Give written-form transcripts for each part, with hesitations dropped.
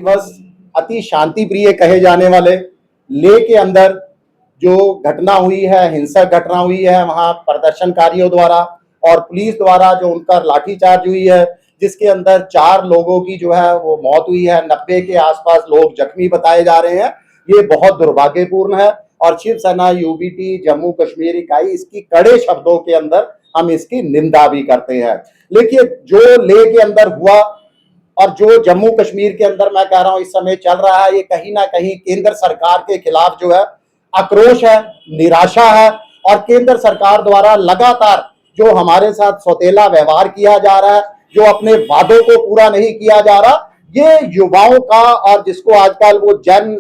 दिवस अति शांति प्रिय कहे जाने वाले लेह के अंदर जो घटना हुई है, हिंसक घटना हुई है वहां प्रदर्शनकारियों द्वारा और पुलिस द्वारा जो उनका लाठीचार्ज हुई है, जिसके अंदर 4 लोगों की जो है वो मौत हुई है, 90 के आसपास लोग जख्मी बताए जा रहे हैं। ये बहुत दुर्भाग्यपूर्ण है और शिवसेना यूबीटी जम्मू कश्मीर इकाई इसकी कड़े शब्दों के अंदर हम इसकी निंदा भी करते हैं। लेकिन जो लेह के अंदर हुआ और जो जम्मू कश्मीर के अंदर मैं कह रहा हूं इस समय चल रहा है, ये कहीं ना कहीं केंद्र सरकार के खिलाफ जो है आक्रोश है, निराशा है और केंद्र सरकार द्वारा लगातार जो हमारे साथ सौतेला व्यवहार किया जा रहा है, जो अपने वादों को पूरा नहीं किया जा रहा, ये युवाओं का और जिसको आजकल वो जन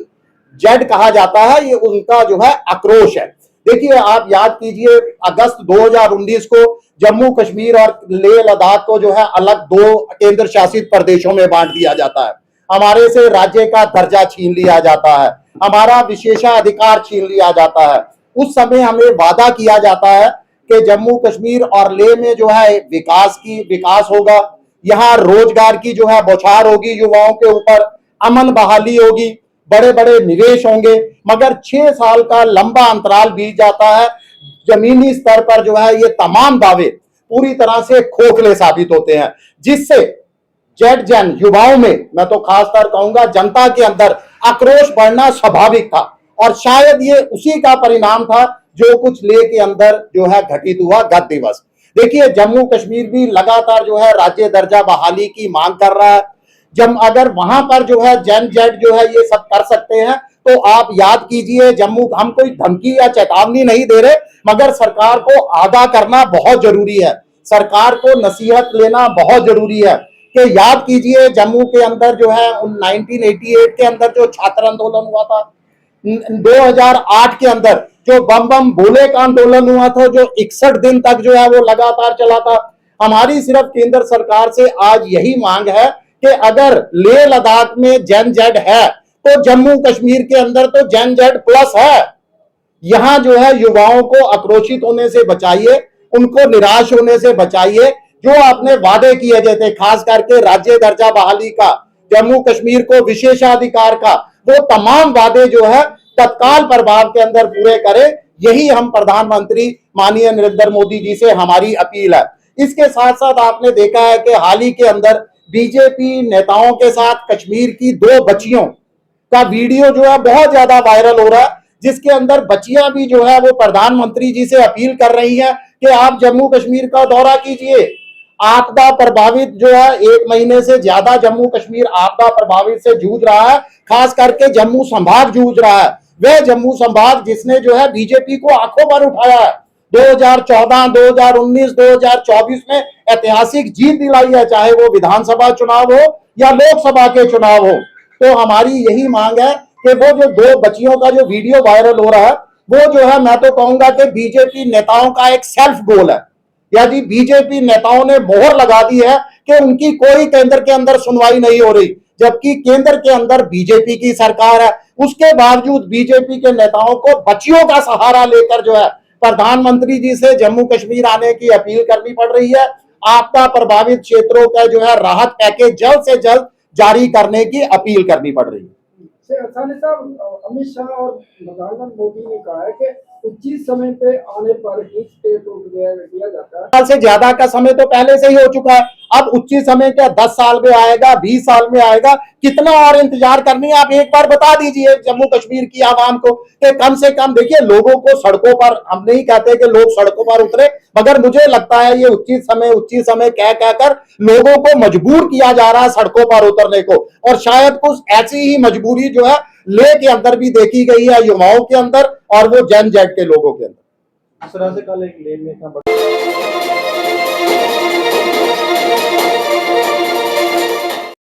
जेड कहा जाता है, ये उनका जो है आक्रोश है। देखिए, आप याद कीजिए अगस्त 2019 को जम्मू कश्मीर और लेह लद्दाख को जो है अलग 2 केंद्र शासित प्रदेशों में बांट दिया जाता है, हमारे से राज्य का दर्जा छीन लिया जाता है, हमारा विशेषाधिकार छीन लिया जाता है। उस समय हमें वादा किया जाता है कि जम्मू कश्मीर और लेह में जो है विकास होगा, यहाँ रोजगार की जो है बौछार होगी, युवाओं के ऊपर अमन बहाली होगी, बड़े बड़े निवेश होंगे। मगर 6 साल का लंबा अंतराल बीत जाता है, जमीनी स्तर पर जो है ये तमाम दावे पूरी तरह से खोखले साबित होते हैं, जिससे जेड जन युवाओं में, मैं तो खासकर कहूंगा जनता के अंदर आक्रोश बढ़ना स्वाभाविक था और शायद ये उसी का परिणाम था जो कुछ लेह के अंदर जो है घटित हुआ गत दिवस। देखिए, जम्मू कश्मीर भी लगातार जो है राज्य दर्जा बहाली की मांग कर रहा है। जब अगर वहां पर जो है जन जेड जो है ये सब कर सकते हैं, तो आप याद कीजिए जम्मू, हम कोई धमकी या चेतावनी नहीं दे रहे, मगर सरकार को आगाह करना बहुत जरूरी है, सरकार को नसीहत लेना बहुत जरूरी है कि याद कीजिए जम्मू के अंदर जो है 1988 के अंदर जो छात्र आंदोलन हुआ था, 2008 के अंदर जो बम भोले का आंदोलन हुआ था, जो 61 दिन तक जो है वो लगातार चला था। हमारी सिर्फ केंद्र सरकार से आज यही मांग है कि अगर लेह लद्दाख में जन जेड है तो जम्मू कश्मीर के अंदर तो जन जेड प्लस है। यहां जो है युवाओं को आक्रोशित होने से बचाइए, उनको निराश होने से बचाइए। जो आपने वादे किए गए थे, खास करके राज्य दर्जा बहाली का, जम्मू कश्मीर को विशेषाधिकार का, वो तमाम वादे जो है तत्काल प्रभाव के अंदर पूरे करें। यही हम प्रधानमंत्री माननीय नरेंद्र मोदी जी से हमारी अपील है। इसके साथ साथ आपने देखा है कि हाल ही के अंदर बीजेपी नेताओं के साथ कश्मीर की 2 बच्चियों का वीडियो जो है बहुत ज्यादा वायरल हो रहा है, जिसके अंदर बच्चियां भी जो है वो प्रधानमंत्री जी से अपील कर रही हैं कि आप जम्मू कश्मीर का दौरा कीजिए। आपदा प्रभावित जो है 1 महीने से ज्यादा जम्मू कश्मीर आपदा प्रभावित से जूझ रहा है, खास करके जम्मू संभाग जूझ रहा है। वह जम्मू संभाग जिसने जो है बीजेपी को आंखों पर उठाया है, 2014, 2019, 2024 में ऐतिहासिक जीत दिलाई है, चाहे वो विधानसभा चुनाव हो या लोकसभा के चुनाव हो। तो हमारी यही मांग है कि वो जो 2 बच्चियों का जो वीडियो वायरल हो रहा है, वो जो है मैं तो कहूंगा कि बीजेपी नेताओं का एक सेल्फ गोल है। यदि बीजेपी नेताओं ने मोहर लगा दी है कि उनकी कोई केंद्र के अंदर सुनवाई नहीं हो रही, जबकि केंद्र के अंदर बीजेपी की सरकार है, उसके बावजूद बीजेपी के नेताओं को बच्चियों का सहारा लेकर जो है प्रधानमंत्री जी से जम्मू कश्मीर आने की अपील करनी पड़ रही है। आपदा प्रभावित क्षेत्रों का जो है राहत पैकेज जल्द से जल्द जारी करने की अपील करनी पड़ रही है। अमित शाह और प्रधानमंत्री मोदी ने कहा है कि उचित समय पे आने पर ही स्टेट दिया जाता है। साल से ज्यादा का समय तो पहले से ही हो चुका है, अब उचित समय क्या 10 साल में आएगा, 20 साल में आएगा, कितना और इंतजार करनी है? आप एक बार बता दीजिए जम्मू कश्मीर की आवाम को कि कम से कम, देखिए लोगों को सड़कों पर, हम नहीं कहते कि लोग सड़कों पर उतरे, मगर मुझे लगता है ये उचित समय कह कहकर लोगों को मजबूर किया जा रहा है सड़कों पर उतरने को। और शायद कुछ ऐसी ही मजबूरी जो है लेह के अंदर भी देखी गई है, युवाओं के अंदर और वो जन जेड के लोगों के अंदर। इस तरह से कल एक लेह में